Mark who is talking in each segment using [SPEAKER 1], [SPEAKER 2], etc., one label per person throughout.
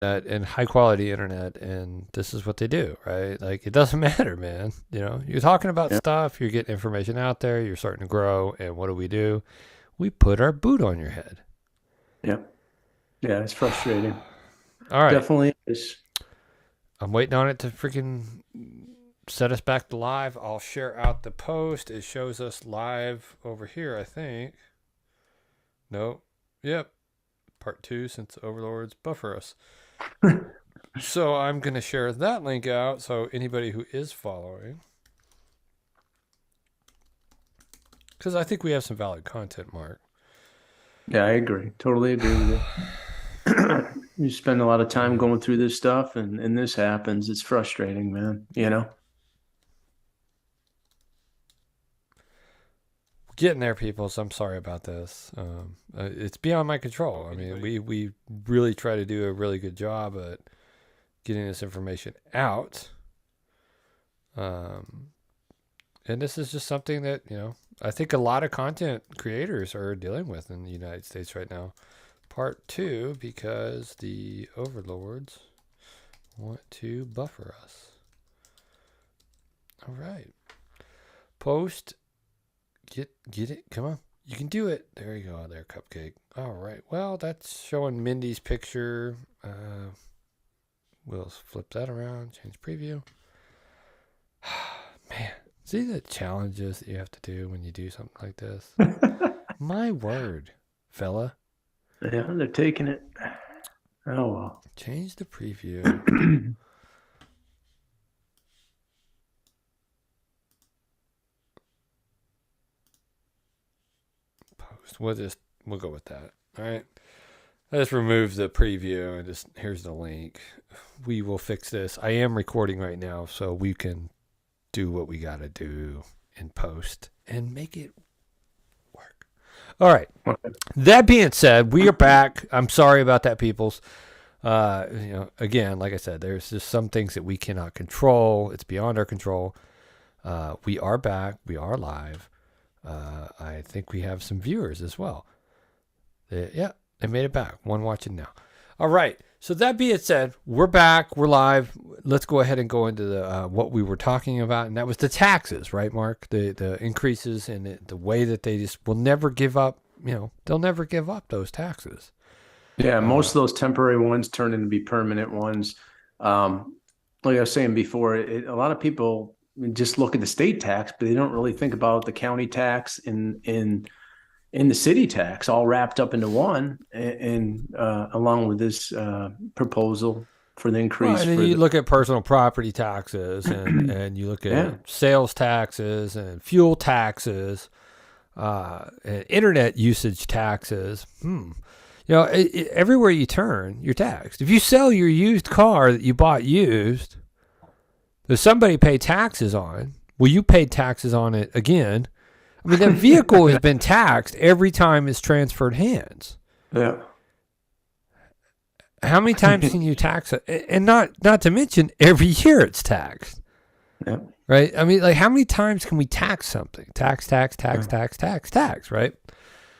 [SPEAKER 1] and high quality internet, and this is what they do, right? Like, it doesn't matter, man. You're talking about
[SPEAKER 2] Yeah.
[SPEAKER 1] stuff, you're getting information out there, you're starting to grow, and what do? We put our boot on your head.
[SPEAKER 2] Yeah. Yeah. It's frustrating.
[SPEAKER 1] All right.
[SPEAKER 2] Definitely is.
[SPEAKER 1] I'm waiting on it to freaking set us back to live. I'll share out the post. It shows us live over here, I think. Nope. Yep. Part 2, since the overlords buffer us. So I'm going to share that link out so anybody who is following, because I think we have some valid content, Mark.
[SPEAKER 2] Yeah, I agree. Totally agree with you. You spend a lot of time going through this stuff and this happens. It's frustrating, man.
[SPEAKER 1] Getting there, people. So I'm sorry about this. It's beyond my control. I mean, we really try to do a really good job at getting this information out. And this is just something that, I think a lot of content creators are dealing with in the United States right now. Part 2, because the overlords want to buffer us. All right. Post. Get it. Come on. You can do it. There you go. There, Cupcake. All right. Well, that's showing Mindy's picture. We'll flip that around. Change preview. Man. See the challenges that you have to do when you do something like this? My word, fella.
[SPEAKER 2] Yeah, they're taking it. Oh, well.
[SPEAKER 1] Change the preview. Post. We'll go with that. All right. Let's remove the preview and here's the link. We will fix this. I am recording right now, so we can do what we got to do in post and make it work. All right.
[SPEAKER 2] Okay.
[SPEAKER 1] That being said, we are back. I'm sorry about that, peoples. Again, like I said, there's just some things that we cannot control. It's beyond our control. We are back. We are live. I think we have some viewers as well. They made it back. One watching now. All right. So that being said, we're back. We're live. Let's go ahead and go into the what we were talking about, and that was the taxes, right, Mark? The increases and the way that they just will never give up. They'll never give up those taxes.
[SPEAKER 2] Yeah, most of those temporary ones turn into be permanent ones. Like I was saying before, a lot of people just look at the state tax, but they don't really think about the county tax in the city tax, all wrapped up into one, and along with this proposal for the increase.
[SPEAKER 1] Well, and then you look at personal property taxes, and you look at sales taxes and fuel taxes, and internet usage taxes. Everywhere you turn, you're taxed. If you sell your used car that you bought used, does somebody pay taxes on? Well, you paid taxes on it again. I mean, that vehicle has been taxed every time it's transferred hands.
[SPEAKER 2] Yeah.
[SPEAKER 1] How many times can you tax it? And not to mention, every year it's taxed.
[SPEAKER 2] Yeah.
[SPEAKER 1] Right? I mean, like, how many times can we tax something? Tax, right?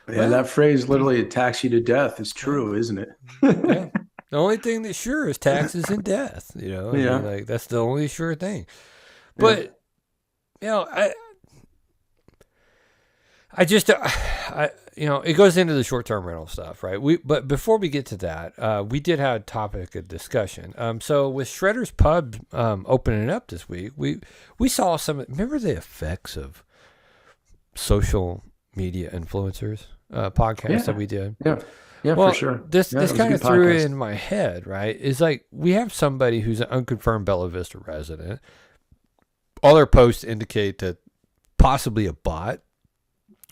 [SPEAKER 2] Yeah, that phrase literally tax you to death is true, isn't it?
[SPEAKER 1] Yeah. The only thing that's sure is taxes and death. I mean, like, that's the only sure thing. But, it goes into the short-term rental stuff, right? But before we get to that, we did have a topic of discussion. So with Shredder's Pub opening up this week, we saw remember the effects of social media influencers podcast that we did?
[SPEAKER 2] Yeah,
[SPEAKER 1] well,
[SPEAKER 2] for sure.
[SPEAKER 1] This kind of threw it in my head, right? It's like we have somebody who's an unconfirmed Bella Vista resident. All their posts indicate that possibly a bot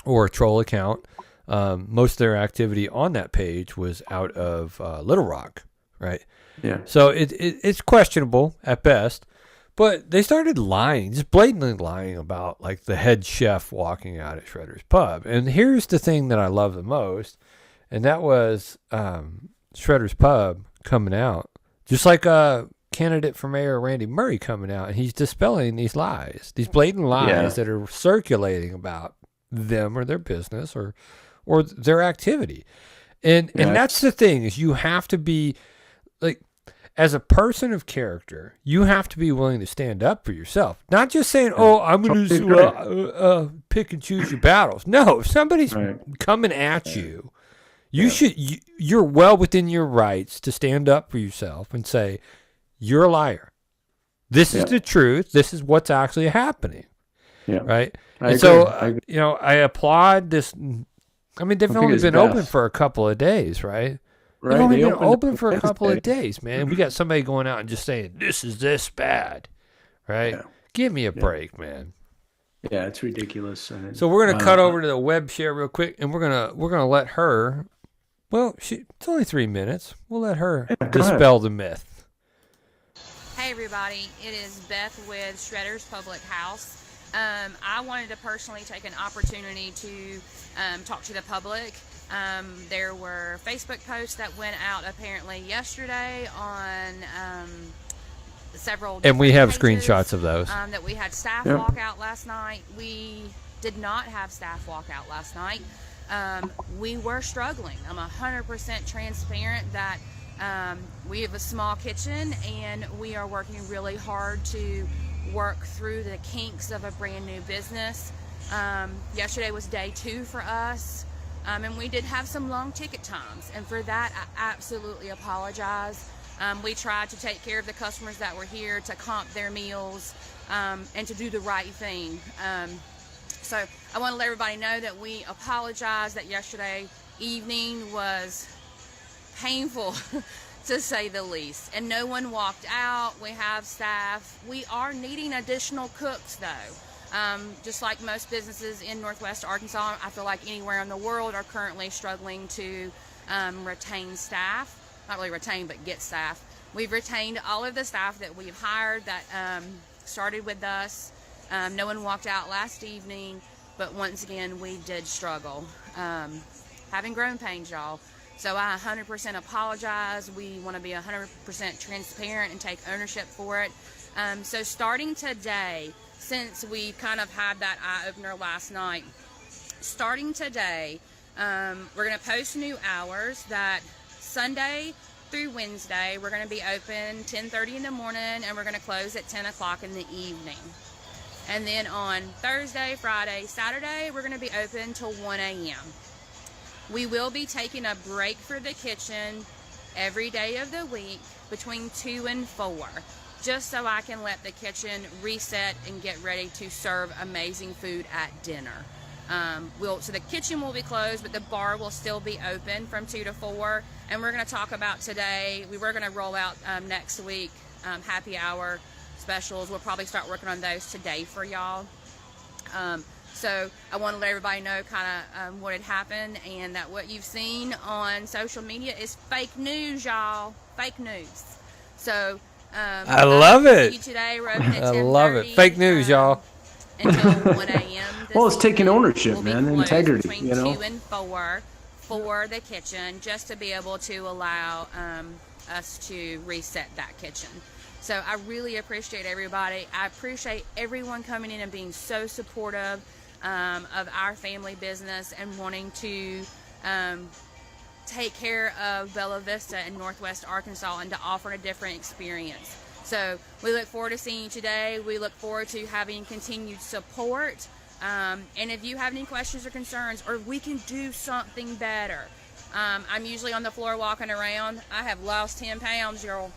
[SPEAKER 1] or a troll account. Most of their activity on that page was out of Little Rock, right?
[SPEAKER 2] Yeah.
[SPEAKER 1] So it's questionable at best. But they started lying, just blatantly lying about like the head chef walking out at Shredder's Pub. And here's the thing that I love the most, and that was Shredder's Pub coming out, just like a candidate for mayor Randy Murray coming out, and he's dispelling these lies, these blatant lies that are circulating about them or their business or their activity. And that's the thing, is you have to be like, as a person of character, you have to be willing to stand up for yourself. Not just saying, "Oh, I'm going to pick and choose your battles." No, if somebody's coming at you, you're well within your rights to stand up for yourself and say, "You're a liar. This is the truth. This is what's actually happening." Yeah. Right. I applaud this. I mean, they've only been open for a couple of days, right? They've only been open for a couple of days, man. We got somebody going out and just saying, "This is this bad," right? Yeah. Give me a break, man.
[SPEAKER 2] Yeah, it's ridiculous.
[SPEAKER 1] So we're gonna cut over to the web share real quick, and we're gonna let her. Well, it's only 3 minutes. We'll let her dispel the myth.
[SPEAKER 3] Hey everybody, it is Beth with Shredder's Public House. I wanted to personally take an opportunity to talk to the public. There were Facebook posts that went out apparently yesterday on several
[SPEAKER 1] and we have
[SPEAKER 3] pages,
[SPEAKER 1] screenshots of those.
[SPEAKER 3] That we had staff walk out last night. We did not have staff walk out last night. We were struggling. I'm 100% transparent that we have a small kitchen and we are working really hard to work through the kinks of a brand new business. Yesterday was day 2 for us, and we did have some long ticket times, and for that I absolutely apologize. We tried to take care of the customers that were here, to comp their meals, and to do the right thing. So I want to let everybody know that we apologize, that yesterday evening was painful to say the least, and no one walked out. We have staff. We are needing additional cooks though. Just like most businesses in Northwest Arkansas, I feel like anywhere in the world are currently struggling to retain staff. Not really retain, but get staff. We've retained all of the staff that we've hired that started with us. No one walked out last evening, but once again we did struggle. Having growing pains, y'all. So I 100% apologize. We want to be 100% transparent and take ownership for it. So starting today, since we kind of had that eye-opener last night, starting today, we're going to post new hours that Sunday through Wednesday, we're going to be open 10:30 in the morning and we're going to close at 10 o'clock in the evening. And then on Thursday, Friday, Saturday, we're going to be open till 1 a.m. We will be taking a break for the kitchen every day of the week between 2 and 4, just so I can let the kitchen reset and get ready to serve amazing food at dinner. So the kitchen will be closed, but the bar will still be open from 2 to 4. And we're going to talk about today, we were going to roll out next week happy hour specials. We'll probably start working on those today for y'all. So I want to let everybody know kind of what had happened, and that what you've seen on social media is fake news, y'all. Fake news. So
[SPEAKER 1] I love it.
[SPEAKER 3] Today, we're open at
[SPEAKER 1] I love it. Fake news, y'all.
[SPEAKER 3] Until 1 a.m.
[SPEAKER 2] Well, it's taking ownership, man, integrity.
[SPEAKER 3] Between 2 and 4 for the kitchen, just to be able to allow us to reset that kitchen. So I really appreciate everybody. I appreciate everyone coming in and being so supportive of our family business and wanting to take care of Bella Vista in Northwest Arkansas and to offer a different experience. So we look forward to seeing you today. We look forward to having continued support. And if you have any questions or concerns, or we can do something better. I'm usually on the floor walking around. I have lost 10 pounds, girl.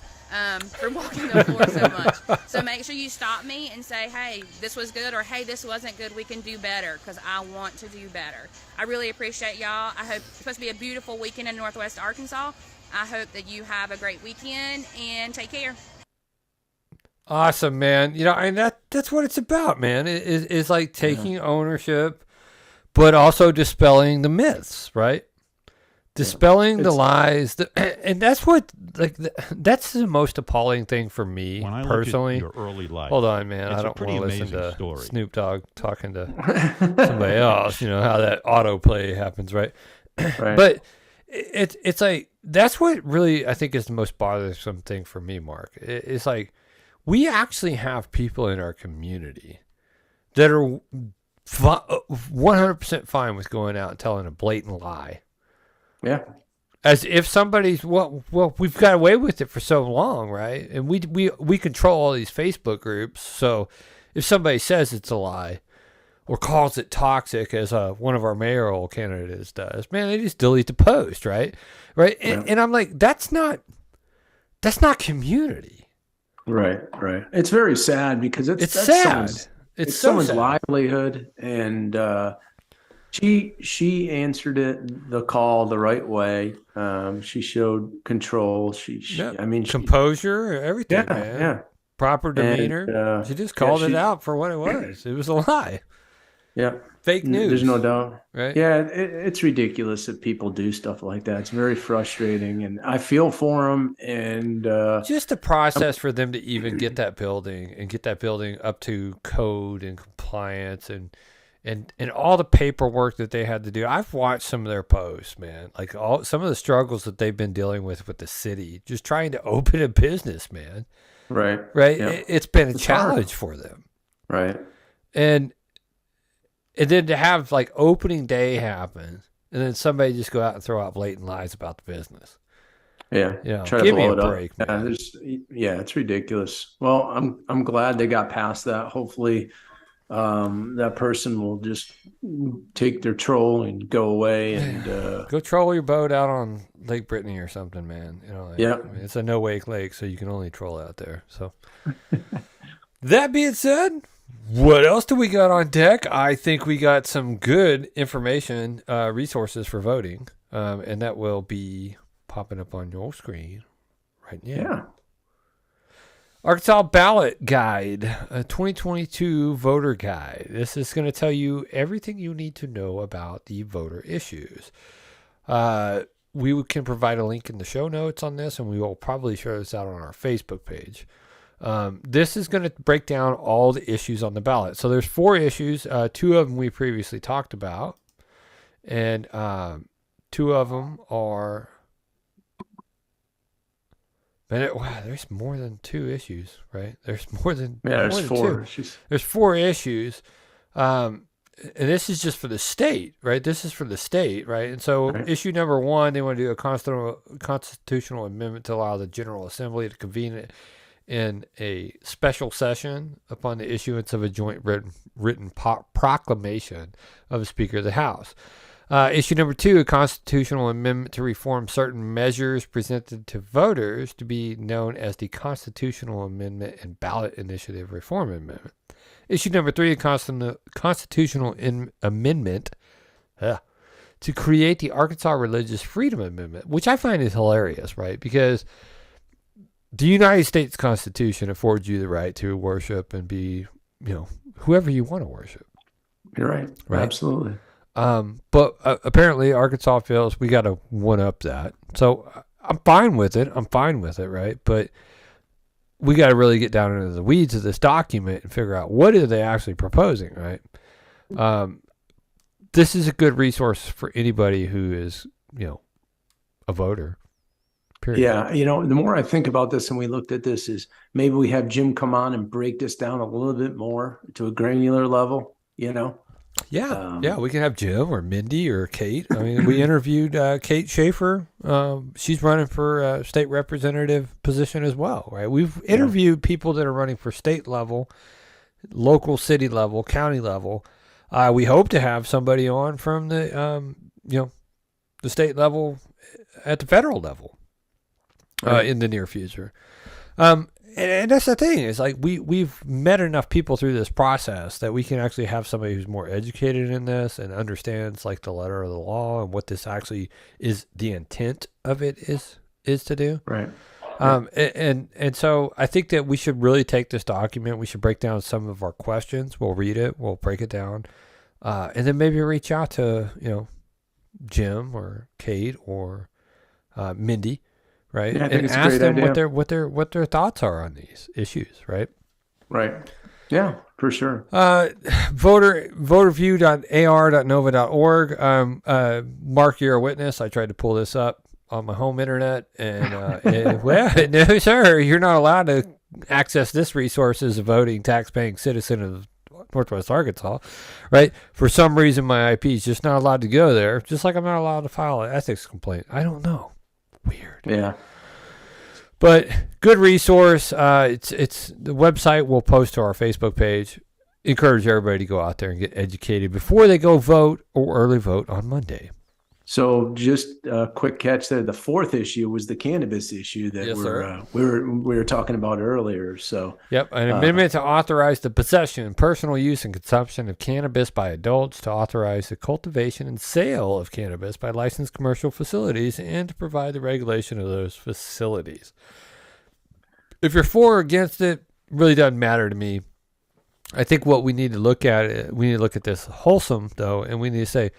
[SPEAKER 3] For walking the floor so much. So make sure you stop me and say, hey, this was good, or hey, this wasn't good, we can do better, because I want to do better. I really appreciate y'all. I hope it's supposed to be a beautiful weekend in Northwest Arkansas. I hope that you have a great weekend, and take care.
[SPEAKER 1] Awesome, man. And that's what it's about, man. It's like taking ownership, but also dispelling the myths, right? Dispelling the lies, and that's what that's the most appalling thing for me
[SPEAKER 4] when I
[SPEAKER 1] personally.
[SPEAKER 4] Look at your early life,
[SPEAKER 1] hold on, man. I don't want to listen to
[SPEAKER 4] story.
[SPEAKER 1] Snoop Dogg talking to somebody else. How that autoplay happens, right? Right. But it's like that's what really I think is the most bothersome thing for me, Mark. It's like we actually have people in our community that are 100% fine with going out and telling a blatant lie.
[SPEAKER 2] Yeah.
[SPEAKER 1] As if somebody's well, we've got away with it for so long, right? And we control all these Facebook groups. So if somebody says it's a lie or calls it toxic, as one of our mayoral candidates does, man, they just delete the post, right? Right? And I'm like, that's not community.
[SPEAKER 2] Right. It's very sad because that's
[SPEAKER 1] sad. It's so
[SPEAKER 2] someone's
[SPEAKER 1] sad.
[SPEAKER 2] livelihood, and she answered the call the right way. She showed control. I mean,
[SPEAKER 1] composure, everything,
[SPEAKER 2] yeah,
[SPEAKER 1] man.
[SPEAKER 2] yeah.
[SPEAKER 1] Proper demeanor.
[SPEAKER 2] And,
[SPEAKER 1] she just called it out for what it was. It was a lie.
[SPEAKER 2] Yeah.
[SPEAKER 1] Fake news.
[SPEAKER 2] There's no doubt.
[SPEAKER 1] Right?
[SPEAKER 2] Yeah, it's ridiculous that people do stuff like that. It's very frustrating, and I feel for them. And
[SPEAKER 1] just the process for them to even get that building up to code and compliance and all the paperwork that they had to do. I've watched some of their posts, man. Like some of the struggles that they've been dealing with the city, just trying to open a business, man.
[SPEAKER 2] Right.
[SPEAKER 1] Yeah. It's been a challenge for them.
[SPEAKER 2] Right.
[SPEAKER 1] And then to have like opening day happen, and then somebody just go out and throw out blatant lies about the business.
[SPEAKER 2] Yeah,
[SPEAKER 1] try to blow it up. Break,
[SPEAKER 2] it's ridiculous. Well, I'm glad they got past that. Hopefully, that person will just take their troll and go away and
[SPEAKER 1] go troll your boat out on Lake Brittany or something, man.
[SPEAKER 2] Yeah,
[SPEAKER 1] I mean, it's a no-wake lake, so you can only troll out there. So, that being said, what else do we got on deck? I think we got some good information, resources for voting, and that will be popping up on your screen right now.
[SPEAKER 2] Yeah.
[SPEAKER 1] Arkansas Ballot Guide, a 2022 voter guide. This is going to tell you everything you need to know about the voter issues. We can provide a link in the show notes on this, and we will probably share this out on our Facebook page. This is going to break down all the issues on the ballot. So there's 4 issues. 2 of them we previously talked about, and 2 of them are. Wow, there's more than 2 issues, right? There's more than
[SPEAKER 2] there's
[SPEAKER 1] more than
[SPEAKER 2] 4
[SPEAKER 1] issues. There's 4 issues, and this is just for the state, right? This is for the state, right? And so issue number 1, they want to do a constitutional amendment to allow the General Assembly to convene in a special session upon the issuance of a joint written proclamation of the Speaker of the House. Issue number 2, a constitutional amendment to reform certain measures presented to voters to be known as the Constitutional Amendment and Ballot Initiative Reform Amendment. Issue number 3, a constitutional amendment to create the Arkansas Religious Freedom Amendment, which I find is hilarious, right? Because the United States Constitution affords you the right to worship and be, whoever you want to worship.
[SPEAKER 2] You're right. Absolutely.
[SPEAKER 1] But apparently Arkansas feels we got to one-up that. So I'm fine with it, right? But we got to really get down into the weeds of this document and figure out what are they actually proposing, right? This is a good resource for anybody who is, a voter. Period.
[SPEAKER 2] Yeah, the more I think about this and we looked at this is maybe we have Jim come on and break this down a little bit more to a granular level,
[SPEAKER 1] Yeah, we can have Jim or Mindy or Kate. I mean, we interviewed Kate Schaefer. She's running for a state representative position as well, right? We've interviewed people that are running for state level, local city level, county level. We hope to have somebody on from the, the state level at the federal level in the near future. And that's the thing is like we've met enough people through this process that we can actually have somebody who's more educated in this and understands like the letter of the law and what this actually is, the intent of it is to do.
[SPEAKER 2] Right.
[SPEAKER 1] And so I think that we should really take this document. We should break down some of our questions. We'll read it. We'll break it down, and then maybe reach out to Jim or Kate or Mindy. Right,
[SPEAKER 2] yeah,
[SPEAKER 1] and ask them what their thoughts are on these issues. Right.
[SPEAKER 2] Yeah, for sure.
[SPEAKER 1] Voterview.ar.nova.org. Mark, you're a witness. I tried to pull this up on my home internet, and no, sir, you're not allowed to access this resource as a voting, tax-paying citizen of Northwest Arkansas, right? For some reason, my IP is just not allowed to go there, just like I'm not allowed to file an ethics complaint. I don't know. Weird.
[SPEAKER 2] Yeah.
[SPEAKER 1] But good resource. It's the website we'll post to our Facebook page. Encourage everybody to go out there and get educated before they go vote or early vote on Monday.
[SPEAKER 2] So just a quick catch there. The fourth issue was the cannabis issue that
[SPEAKER 1] Yes,
[SPEAKER 2] we were talking about earlier. So
[SPEAKER 1] yep, an amendment to authorize the possession, personal use, and consumption of cannabis by adults, to authorize the cultivation and sale of cannabis by licensed commercial facilities, and to provide the regulation of those facilities. If you're for or against it, really doesn't matter to me. I think what we need to look at, we need to look at this wholesome, though, and we need to say,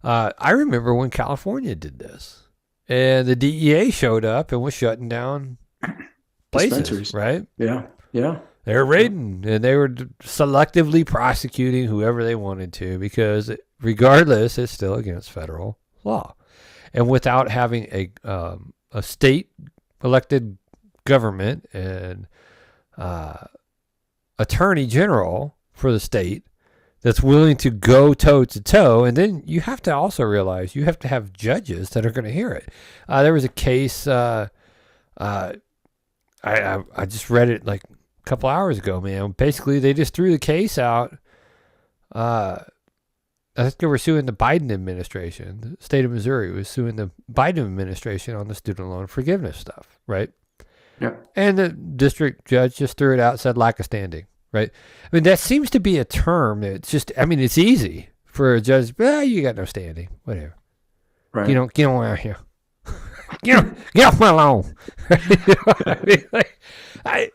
[SPEAKER 1] I remember when California did this, and the DEA showed up and was shutting down places, right?
[SPEAKER 2] Yeah, yeah.
[SPEAKER 1] They were raiding, and they were selectively prosecuting whoever they wanted to, because regardless, it's still against federal law. And without having a state elected government and attorney general for the state that's willing to go toe to toe, and then you have to also realize you have to have judges that are going to hear it. There was a case. I just read it like a couple hours ago, man. Basically, they just threw the case out. I think they were suing the Biden administration. The state of Missouri was suing the Biden administration on the student loan forgiveness stuff, right?
[SPEAKER 2] Yeah.
[SPEAKER 1] And the district judge just threw it out, said lack of standing. Right. I mean, that seems to be a term. It's just, I mean, it's easy for a judge. You got no standing. Whatever.
[SPEAKER 2] Right.
[SPEAKER 1] Get on out here. Get off my lawn.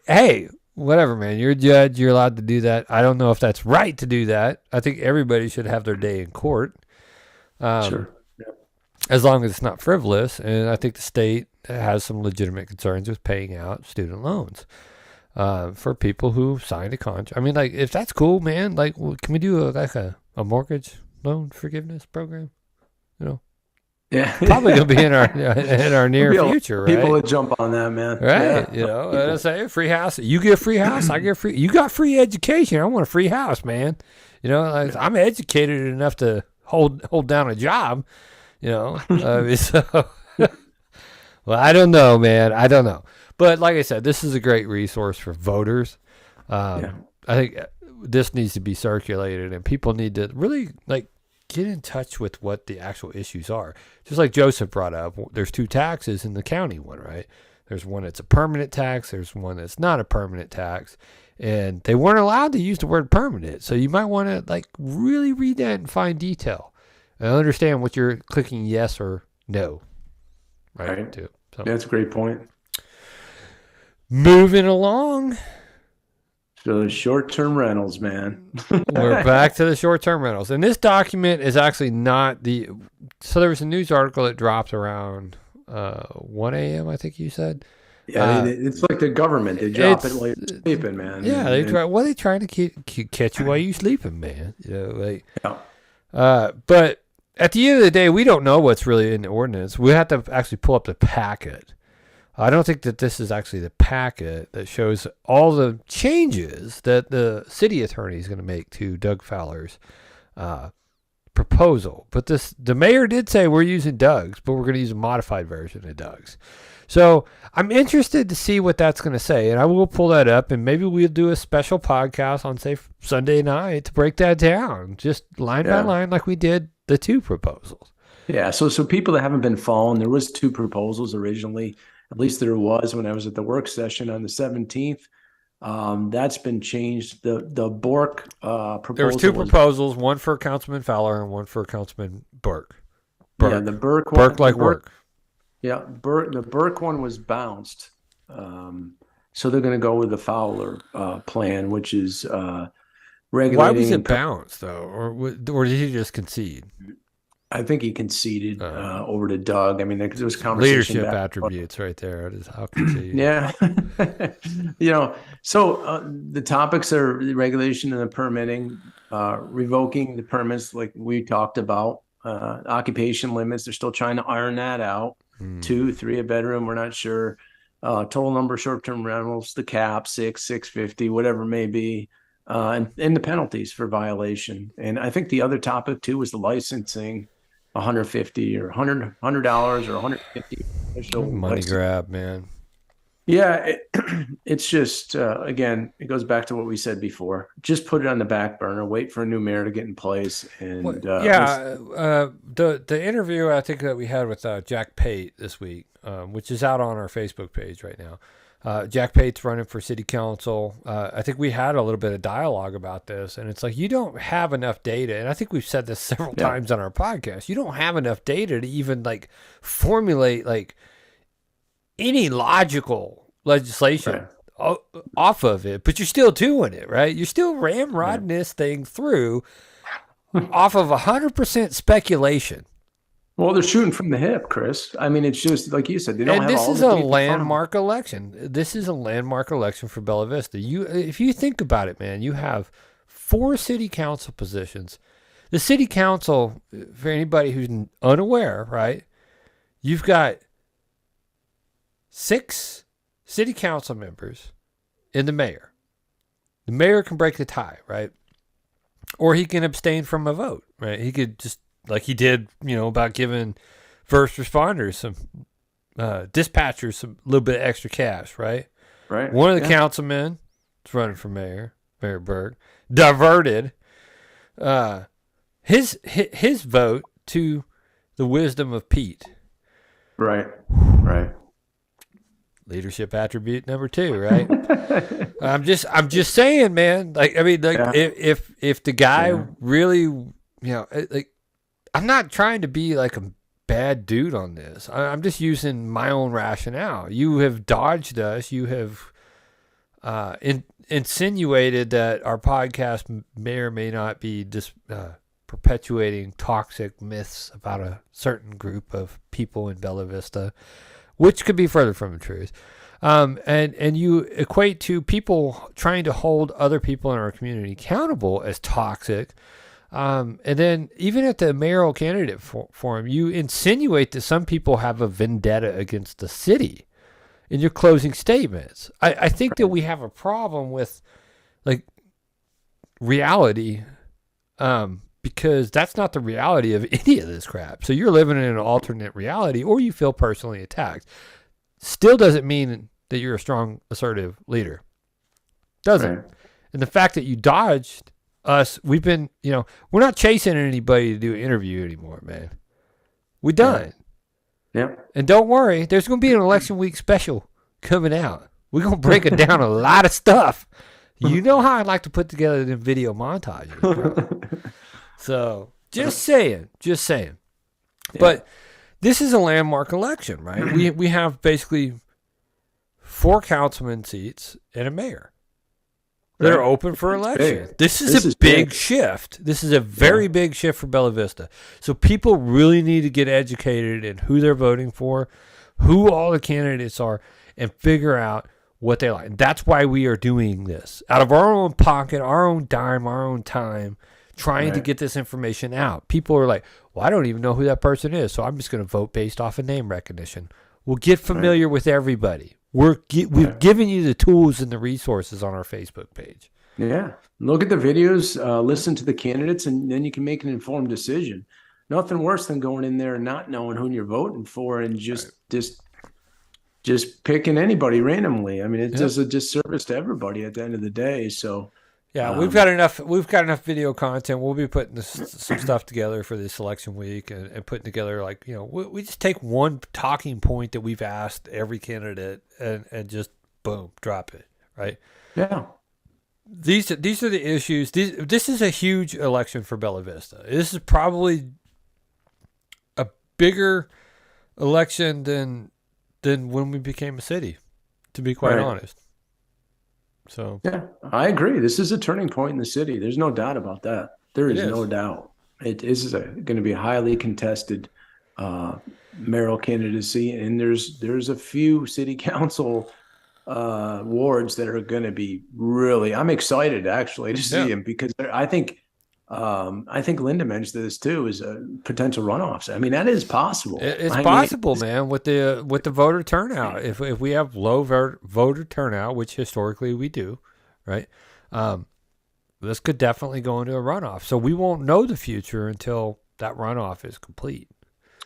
[SPEAKER 1] Hey, whatever, man. You're a judge. You're allowed to do that. I don't know if that's right to do that. I think everybody should have their day in court.
[SPEAKER 2] Sure. Yeah.
[SPEAKER 1] As long as it's not frivolous. And I think the state has some legitimate concerns with paying out student loans. For people who signed a contract. I mean, like, if that's cool, man, like, can we do a mortgage loan forgiveness program? You know?
[SPEAKER 2] Yeah.
[SPEAKER 1] Probably going to be in our near future, right?
[SPEAKER 2] People would jump on that, man.
[SPEAKER 1] Right.
[SPEAKER 2] Yeah.
[SPEAKER 1] You know, and I say, free house. You get a free house, I get free. You got free education. I want a free house, man. You know, like, I'm educated enough to hold down a job, you know. So, well, I don't know, man. I don't know. But like I said, this is a great resource for voters. I think this needs to be circulated, and people need to really get in touch with what the actual issues are. Just like Joseph brought up, there's two taxes in the county one, right? There's one that's a permanent tax. There's one that's not a permanent tax. And they weren't allowed to use the word permanent. So you might want to really read that in fine detail and understand what you're clicking yes or no. Right. To. So.
[SPEAKER 2] That's a great point.
[SPEAKER 1] Moving along.
[SPEAKER 2] So the short-term rentals, man.
[SPEAKER 1] We're back to the short-term rentals. And this document is actually not so there was a news article that dropped around 1 a.m., I think you said.
[SPEAKER 2] Yeah, it's like the government. They drop it while you're sleeping, man.
[SPEAKER 1] Yeah, they trying to catch you while you're sleeping, man. You know, but at the end of the day, we don't know what's really in the ordinance. We have to actually pull up the packet. I don't think that this is actually the packet that shows all the changes that the city attorney is going to make to Doug Fowler's proposal. But the mayor did say we're using Doug's, but we're going to use a modified version of Doug's. So I'm interested to see what that's going to say, and I will pull that up, and maybe we'll do a special podcast on, say, Sunday night to break that down, just line by line like we did the two proposals.
[SPEAKER 2] Yeah, so people that haven't been following, there was two proposals originally. At least there was when I was at the work session on the 17th. That's been changed. The Bork proposal.
[SPEAKER 1] There was two proposals, one for Councilman Fowler and one for Councilman Burke.
[SPEAKER 2] Yeah, the Burke one.
[SPEAKER 1] Burke work.
[SPEAKER 2] Yeah, the Burke one was bounced. So they're going to go with the Fowler plan, which is regulating.
[SPEAKER 1] Why was it bounced, though? Or did he just concede?
[SPEAKER 2] I think he conceded over to Doug. I mean, there was conversation.
[SPEAKER 1] Leadership attributes right there. How concede?
[SPEAKER 2] Yeah. So the topics are the regulation and the permitting, revoking the permits like we talked about, occupation limits. They're still trying to iron that out. 2, 3 a bedroom. We're not sure. Total number of short-term rentals, the cap, 6, 650, whatever it may be. and the penalties for violation. And I think the other topic too was the licensing, 150 or $100 or 150 initial
[SPEAKER 1] Money
[SPEAKER 2] license.
[SPEAKER 1] grab, man.
[SPEAKER 2] Yeah, it's just again, it goes back to what we said before. Just put it on the back burner, wait for a new mayor to get in place, and
[SPEAKER 1] the interview I think that we had with Jack Pate this week, which is out on our Facebook page right now. Jack Pate's running for city council. I think we had a little bit of dialogue about this, and it's like you don't have enough data, and I think we've said this several times on our podcast. You don't have enough data to even like formulate like any logical legislation off of it, but you're still doing it, right? You're still ramrodding this thing through off of 100% speculation.
[SPEAKER 2] Well, they're shooting from the hip, Chris. I mean, it's just like you said. They don't
[SPEAKER 1] and
[SPEAKER 2] have
[SPEAKER 1] this
[SPEAKER 2] all
[SPEAKER 1] is
[SPEAKER 2] the
[SPEAKER 1] a
[SPEAKER 2] data
[SPEAKER 1] landmark election. This is a landmark election for Bella Vista. If you think about it, man, you have 4 city council positions. The city council, for anybody who's unaware, right? You've got 6 city council members and the mayor. The mayor can break the tie, right? Or he can abstain from a vote, right? He could just, like he did, about giving first responders some dispatchers some little bit of extra cash, right?
[SPEAKER 2] Right.
[SPEAKER 1] One of the councilmen is running for mayor, Mayor Berg, diverted his vote to the wisdom of Pete.
[SPEAKER 2] Right.
[SPEAKER 1] Leadership attribute number 2, right? I'm just saying, man. Like, I mean, like if the guy really, like, I'm not trying to be like a bad dude on this. I'm just using my own rationale. You have dodged us. You have insinuated that our podcast may or may not be just perpetuating toxic myths about a certain group of people in Bella Vista, which could be further from the truth. And you equate to people trying to hold other people in our community accountable as toxic. And then even at the mayoral candidate forum, you insinuate that some people have a vendetta against the city in your closing statements. I think that we have a problem with like reality, because that's not the reality of any of this crap. So you're living in an alternate reality, or you feel personally attacked. Still doesn't mean that you're a strong, assertive leader. Doesn't. Right. And the fact that you dodged us, we've been, we're not chasing anybody to do an interview anymore, man. We done.
[SPEAKER 2] Yeah.
[SPEAKER 1] And don't worry, there's going to be an election week special coming out. We're going to break it down a lot of stuff. You know how I like to put together the video montages, bro. So just saying. Yeah. But this is a landmark election, right? We have basically 4 councilman seats and a mayor that are open for election. This is a big shift. This is a very big shift for Bella Vista. So people really need to get educated in who they're voting for, who all the candidates are, and figure out what they like. And that's why we are doing this out of our own pocket, our own dime, our own time, trying to get this information out. People are like, well, I don't even know who that person is, so I'm just going to vote based off of name recognition. Well, get familiar with everybody. We've given you the tools and the resources on our Facebook page.
[SPEAKER 2] Yeah. Look at the videos, listen to the candidates, and then you can make an informed decision. Nothing worse than going in there and not knowing who you're voting for and just picking anybody randomly. I mean, it does a disservice to everybody at the end of the day. So
[SPEAKER 1] yeah, we've got enough video content. We'll be putting some stuff together for this election week and putting together, like, we just take one talking point that we've asked every candidate and just boom, drop it, right?
[SPEAKER 2] Yeah.
[SPEAKER 1] These are the issues. This is a huge election for Bella Vista. This is probably a bigger election than when we became a city, to be quite honest. So
[SPEAKER 2] yeah, I agree. This is a turning point in the city. There's no doubt about that. There is no doubt. It is going to be a highly contested mayoral candidacy, and there's a few city council wards that are going to be really. I'm excited actually to see them, because I think Linda mentioned this too, is a potential runoffs. I mean, that is possible.
[SPEAKER 1] It's possible, man, with the voter turnout. If we have low voter turnout, which historically we do, right? this could definitely go into a runoff. So we won't know the future until that runoff is complete.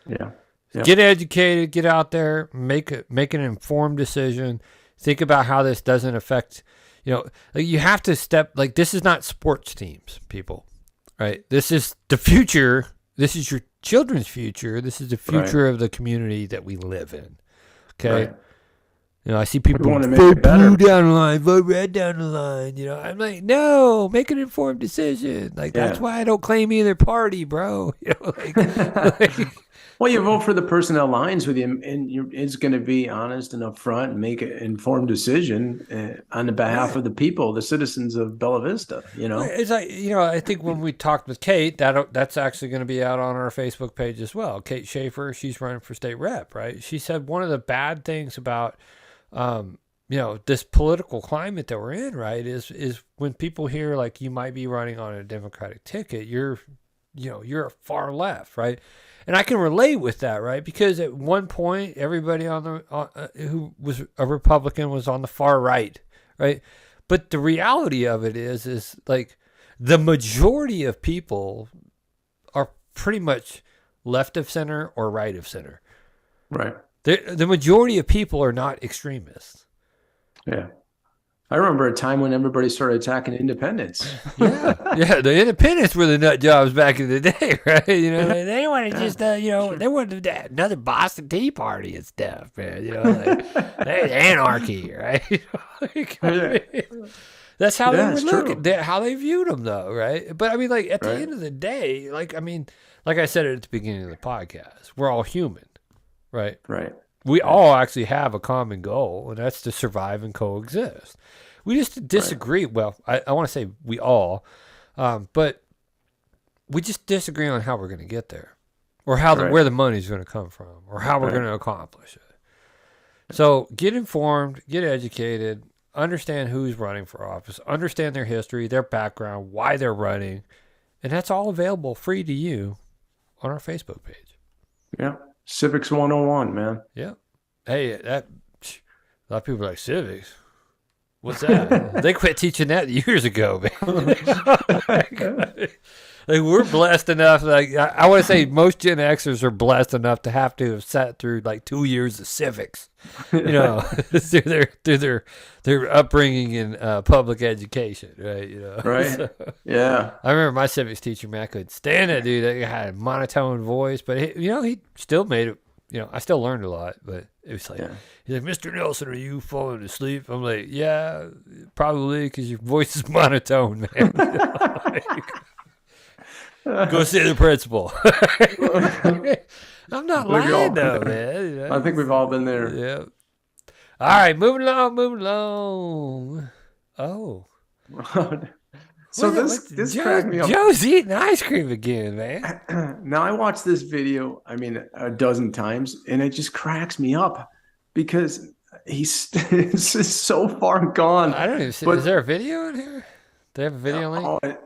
[SPEAKER 2] Yeah. Yep.
[SPEAKER 1] Get educated, get out there, make an informed decision. Think about how this doesn't affect, like you have to this is not sports teams, people, right? This is the future. This is your children's future. This is the future of the community that we live in. Okay.
[SPEAKER 2] Right.
[SPEAKER 1] I see people
[SPEAKER 2] vote
[SPEAKER 1] blue down the line, vote red down the line. I'm like, no, make an informed decision. That's why I don't claim either party, bro.
[SPEAKER 2] Well, you vote for the person that aligns with you, and it's going to be honest and upfront and make an informed decision on the behalf of the people, the citizens of Bella Vista.
[SPEAKER 1] It's like I think when we talked with Kate, that's actually going to be out on our Facebook page as well. Kate Schaefer, she's running for state rep, right? She said one of the bad things about this political climate that we're in, right, is when people hear like you might be running on a Democratic ticket, you're far left, right? And I can relate with that, right? Because at one point, everybody who was a Republican was on the far right, right? But the reality of it is like the majority of people are pretty much left of center or right of center.
[SPEAKER 2] Right.
[SPEAKER 1] The majority of people are not extremists.
[SPEAKER 2] Yeah. I remember a time when everybody started attacking independents.
[SPEAKER 1] Yeah, the independents were the nut jobs back in the day, right? They wanted just, they wanted another Boston Tea Party and stuff, man. There's anarchy, right? That's how they would look at how they viewed them, though, right? But I mean, like at the end of the day, like I said at the beginning of the podcast, we're all human, right?
[SPEAKER 2] Right.
[SPEAKER 1] We all actually have a common goal, and that's to survive and coexist. We just disagree. Right. Well, I want to say we all, but we just disagree on how we're going to get there, or where the money's going to come from, or how we're going to accomplish it. So get informed, get educated, understand who's running for office, understand their history, their background, why they're running, and that's all available free to you on our Facebook page.
[SPEAKER 2] Yeah. Civics 101, man.
[SPEAKER 1] Yeah. Hey, a lot of people are like, civics? What's that? They quit teaching that years ago, man. Like we're blessed enough. Like I want to say, most Gen Xers are blessed enough to have sat through like 2 years of civics, through their upbringing in public education, right?
[SPEAKER 2] Right. So, yeah.
[SPEAKER 1] I remember my civics teacher, man. I couldn't stand that dude. He had a monotone voice, but he still made it. I still learned a lot, but it was like, he's like, Mr. Nelson, are you falling asleep? I'm like, yeah, probably, because your voice is monotone, man. Go see the principal. I'm not lying, though, man.
[SPEAKER 2] I think we've all been there.
[SPEAKER 1] Yeah. All right, moving along. Oh.
[SPEAKER 2] So this cracked me up.
[SPEAKER 1] Joe's eating ice cream again, man.
[SPEAKER 2] Now I watched this video, a dozen times, and it just cracks me up because he's so far gone.
[SPEAKER 1] I don't even see. Is there a video in here? Do they have a video link?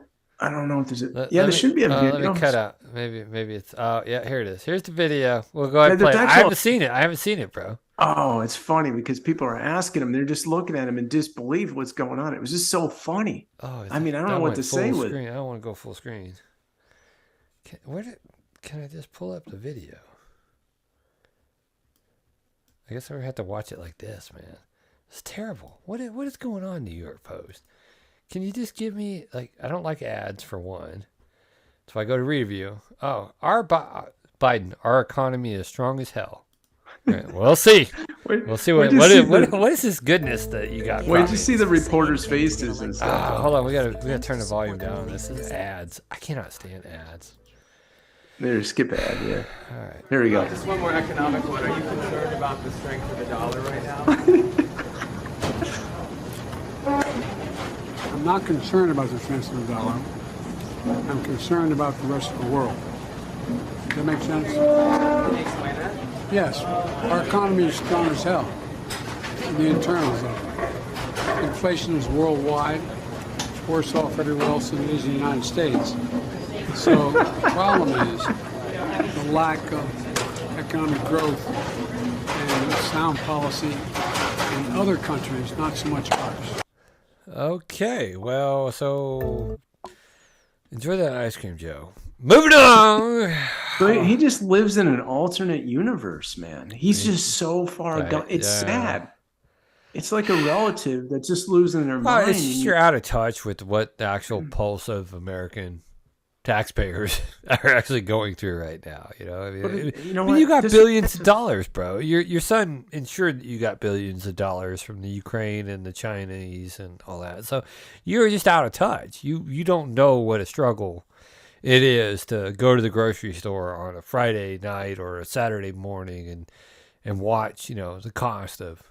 [SPEAKER 2] I don't know if there's a. There should be a video.
[SPEAKER 1] Let me cut out. Maybe it's. Oh, yeah, here it is. Here's the video. We'll go ahead and play it. I haven't seen it, bro.
[SPEAKER 2] Oh, it's funny because people are asking him. They're just looking at him in disbelief what's going on. It was just so funny. Oh, I don't know what to say with it.
[SPEAKER 1] I don't want to go full screen. Can I just pull up the video? I guess I would have to watch it like this, man. It's terrible. What is going on, New York Post? Can you just give me, I don't like ads for one. So I go to review. Oh, Biden, our economy is strong as hell. Right, we'll see. We'll see what is this goodness that you got.
[SPEAKER 2] Wait, did you see the reporters' faces and stuff?
[SPEAKER 1] Hold on, we gotta turn the volume down. This is ads. I cannot stand ads.
[SPEAKER 2] There, skip ad. Yeah.
[SPEAKER 1] All right.
[SPEAKER 2] Here we go.
[SPEAKER 4] Just one more economic one. Are you concerned about the strength of the dollar right now?
[SPEAKER 5] I'm not concerned about the strength of the dollar. I'm concerned about the rest of the world. Does that make sense?
[SPEAKER 4] Can you explain that?
[SPEAKER 5] Yes. Our economy is strong as hell. The internals of it. Inflation is worldwide. It's worse off everywhere else than it is in the United States. So the problem is the lack of economic growth and sound policy in other countries, not so much ours.
[SPEAKER 1] Okay, well, so enjoy that ice cream, Joe. Moving on.
[SPEAKER 2] But he just lives in an alternate universe, man. He's just so far
[SPEAKER 1] Right,
[SPEAKER 2] gone. It's
[SPEAKER 1] yeah.
[SPEAKER 2] sad. It's like a relative that's just losing their
[SPEAKER 1] Well,
[SPEAKER 2] mind.
[SPEAKER 1] it's just you're out of touch with what the actual pulse of American taxpayers are actually going through right now. You know, I mean,
[SPEAKER 2] you know
[SPEAKER 1] I mean,
[SPEAKER 2] what?
[SPEAKER 1] you got
[SPEAKER 2] This-
[SPEAKER 1] billions of dollars, bro. Your son ensured that you got billions of dollars from the Ukraine and the Chinese and all that. So you're just out of touch. You don't know what a struggle it is to go to the grocery store on a Friday night or a Saturday morning and watch, the cost of,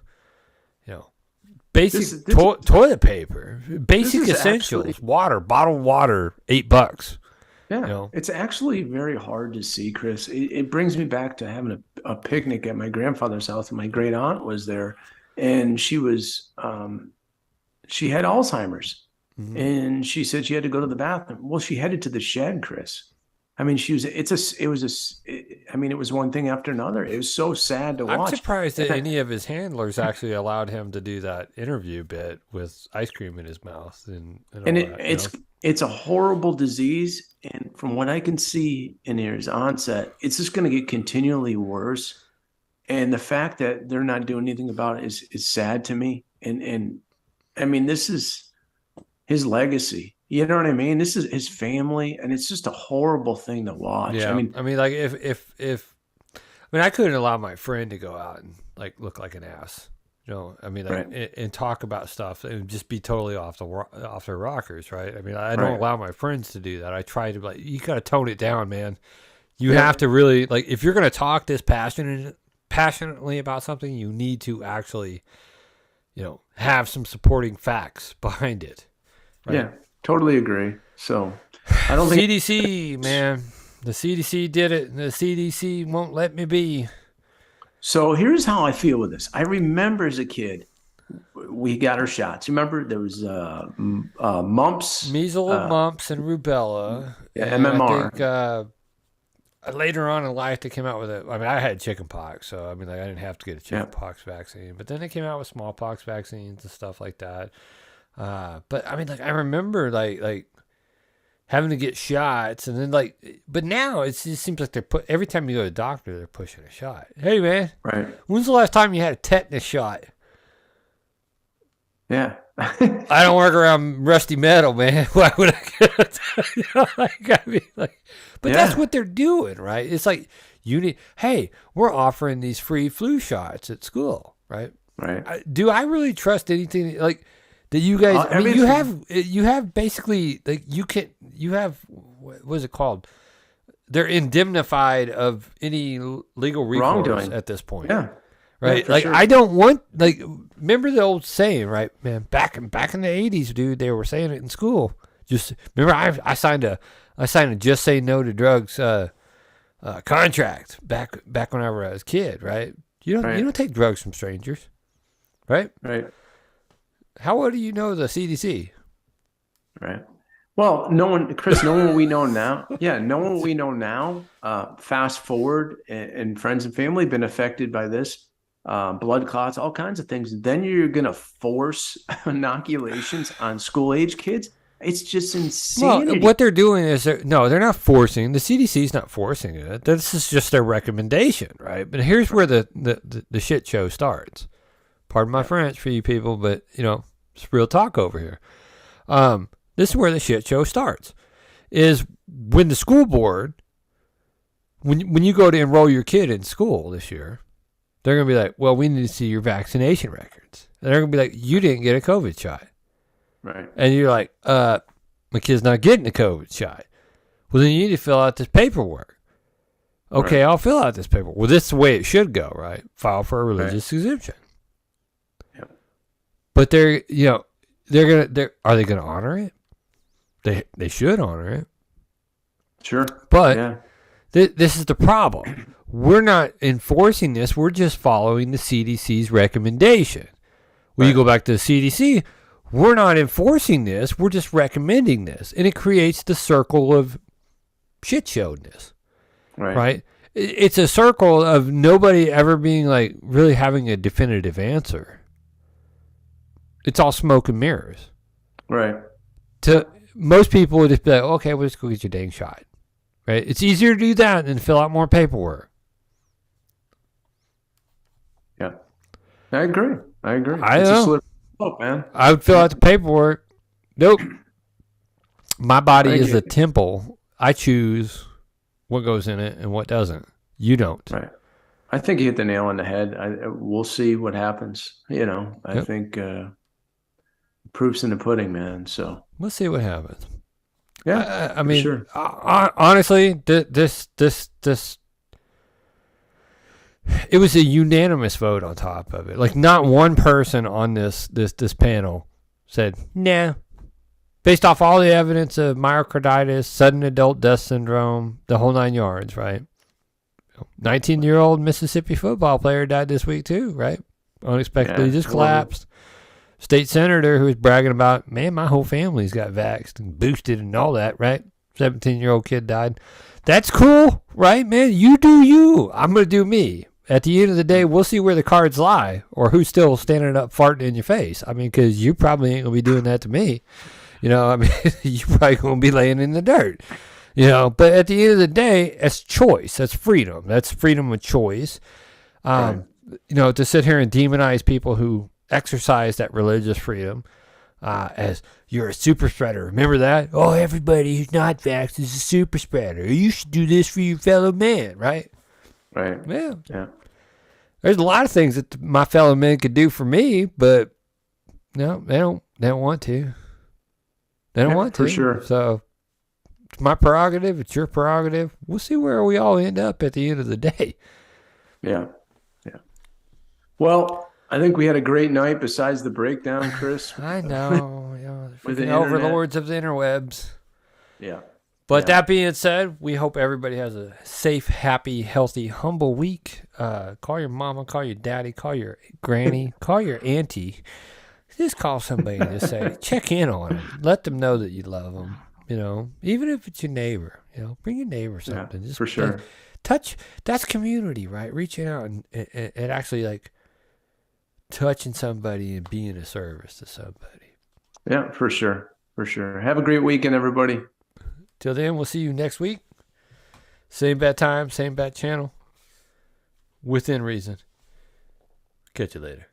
[SPEAKER 1] basic toilet paper, basic
[SPEAKER 2] is
[SPEAKER 1] essentials,
[SPEAKER 2] actually-
[SPEAKER 1] water, bottled water, $8.
[SPEAKER 2] Yeah, it's actually very hard to see, Chris. It brings me back to having a picnic at my grandfather's house, and my great aunt was there, and she had Alzheimer's, and she said she had to go to the bathroom. Well, she headed to the shed, Chris. I mean, it was one thing after another. It was so sad to watch.
[SPEAKER 1] I'm surprised that any of his handlers actually allowed him to do that interview bit with ice cream in his mouth and all that,
[SPEAKER 2] it's a horrible disease, and from what I can see in his onset, it's just going to get continually worse. And the fact that they're not doing anything about it is sad to me. And I mean, this is his legacy. You know what I mean? This is his family, and it's just a horrible thing to watch.
[SPEAKER 1] Yeah,
[SPEAKER 2] I mean,
[SPEAKER 1] like if I couldn't allow my friend to go out and like look like an ass.
[SPEAKER 2] Right.
[SPEAKER 1] and talk about stuff and just be totally off their rockers, right? I mean, I don't allow my friends to do that. I try to you got to tone it down, man. You have to really if you're going to talk this passionately about something, you need to actually, have some supporting facts behind it. Right?
[SPEAKER 2] Yeah, totally agree. So I don't think
[SPEAKER 1] CDC, man, the CDC did it, and the CDC won't let me be.
[SPEAKER 2] So here's how I feel with this. I remember as a kid, we got our shots. Remember there was mumps,
[SPEAKER 1] Measles, mumps, and rubella.
[SPEAKER 2] Yeah,
[SPEAKER 1] And
[SPEAKER 2] MMR.
[SPEAKER 1] I think later on in life they came out with I had chickenpox, so I didn't have to get a chickenpox vaccine. But then they came out with smallpox vaccines and stuff like that. But I remember like having to get shots, and then but now it just seems like every time you go to the doctor, they're pushing a shot. Hey man,
[SPEAKER 2] right?
[SPEAKER 1] when's the last time you had a tetanus shot?
[SPEAKER 2] Yeah.
[SPEAKER 1] I don't work around rusty metal, man. Why would I get it? But that's what they're doing, right? It's like hey, we're offering these free flu shots at school, right?
[SPEAKER 2] Right.
[SPEAKER 1] Do I really trust anything that you guys? You have basically you have what is it called? They're indemnified of any legal recourse
[SPEAKER 2] Wrongdoing
[SPEAKER 1] at this point.
[SPEAKER 2] Yeah.
[SPEAKER 1] Right.
[SPEAKER 2] Yeah, sure.
[SPEAKER 1] I don't want remember the old saying, right, man, back in the 80s, dude, they were saying it in school. Just remember I signed a just say no to drugs contract back when I was a kid, right? You don't take drugs from strangers. Right?
[SPEAKER 2] Right.
[SPEAKER 1] How well do you know the CDC?
[SPEAKER 2] Right. Well, knowing what we know now. Yeah, knowing what we know now, fast forward and friends and family been affected by this. Blood clots, all kinds of things. Then you're going to force inoculations on school age kids. It's just insanity.
[SPEAKER 1] Well, what they're doing is they're not forcing. The CDC's not forcing it. This is just their recommendation, right? But here's where the shit show starts. Pardon my French for you people, but it's real talk over here. This is where the shit show starts. Is when the school board, when you go to enroll your kid in school this year, they're going to be like, well, we need to see your vaccination records. And they're going to be like, you didn't get a COVID shot.
[SPEAKER 2] Right.
[SPEAKER 1] And you're like, my kid's not getting a COVID shot. Well, then you need to fill out this paperwork. Okay, I'll fill out this paperwork. Well, this is the way it should go, right? File for a religious exemption.
[SPEAKER 2] Yep.
[SPEAKER 1] But are they gonna honor it? They should honor it.
[SPEAKER 2] Sure.
[SPEAKER 1] But this is the problem. We're not enforcing this. We're just following the CDC's recommendation. When you go back to the CDC, we're not enforcing this. We're just recommending this. And it creates the circle of shit showedness. Right? It's a circle of nobody ever being really having a definitive answer. It's all smoke and mirrors.
[SPEAKER 2] Right.
[SPEAKER 1] To most people would just be like, okay, well, just go get your dang shot. Right? It's easier to do that than fill out more paperwork.
[SPEAKER 2] Yeah. I agree.
[SPEAKER 1] I
[SPEAKER 2] It's a
[SPEAKER 1] know.
[SPEAKER 2] slippery slope, man.
[SPEAKER 1] I would fill out the paperwork. Nope. My body
[SPEAKER 2] Thank
[SPEAKER 1] is
[SPEAKER 2] you.
[SPEAKER 1] a temple. I choose what goes in it and what doesn't. You don't.
[SPEAKER 2] Right. I think you hit the nail on the head. We'll see what happens. I
[SPEAKER 1] Yep.
[SPEAKER 2] think proof's in the pudding, man. So
[SPEAKER 1] We'll see what happens.
[SPEAKER 2] yeah,
[SPEAKER 1] I mean,
[SPEAKER 2] sure.
[SPEAKER 1] honestly, this, it was a unanimous vote on top of it. Like, not one person on this panel said, nah. Based off all the evidence of myocarditis, sudden adult death syndrome, the whole 9 yards, right? 19-year-old Mississippi football player died this week too, right? Unexpectedly
[SPEAKER 2] Yeah,
[SPEAKER 1] just
[SPEAKER 2] horrible.
[SPEAKER 1] collapsed. State senator who was bragging about, man, my whole family's got vaxxed and boosted and all that, right? 17-year-old kid died. That's cool, right, man? You do you. I'm going to do me. At the end of the day, we'll see where the cards lie or who's still standing up farting in your face. I mean, because you probably ain't going to be doing that to me. I mean, you probably going to be laying in the dirt. But at the end of the day, it's choice. That's freedom. That's freedom of choice.
[SPEAKER 2] Right.
[SPEAKER 1] To sit here and demonize people who exercise that religious freedom as you're a super spreader. Remember that? Oh, everybody who's not vaxxed is a super spreader. You should do this for your fellow man, right?
[SPEAKER 2] Right.
[SPEAKER 1] Yeah.
[SPEAKER 2] Yeah.
[SPEAKER 1] There's a lot of things that my fellow men could do for me, but no, they don't want to. They don't want to.
[SPEAKER 2] For sure.
[SPEAKER 1] So it's my prerogative. It's your prerogative. We'll see where we all end up at the end of the day.
[SPEAKER 2] Yeah. Yeah. Well, I think we had a great night besides the breakdown, Chris.
[SPEAKER 1] I know.
[SPEAKER 2] With
[SPEAKER 1] The
[SPEAKER 2] the
[SPEAKER 1] overlords of the interwebs.
[SPEAKER 2] Yeah.
[SPEAKER 1] But
[SPEAKER 2] Yeah.
[SPEAKER 1] that being said, we hope everybody has a safe, happy, healthy, humble week. Call your mama, call your daddy, call your granny, call your auntie. Just call somebody and just say, check in on them. Let them know that you love them. Even if it's your neighbor, bring your neighbor something.
[SPEAKER 2] Yeah, for sure.
[SPEAKER 1] Touch. That's community, right? Reaching out and actually like touching somebody and being a service to somebody.
[SPEAKER 2] Yeah, for sure. For sure. Have a great weekend, everybody.
[SPEAKER 1] Till then, we'll see you next week. Same bad time, same bad channel. Within reason. Catch you later.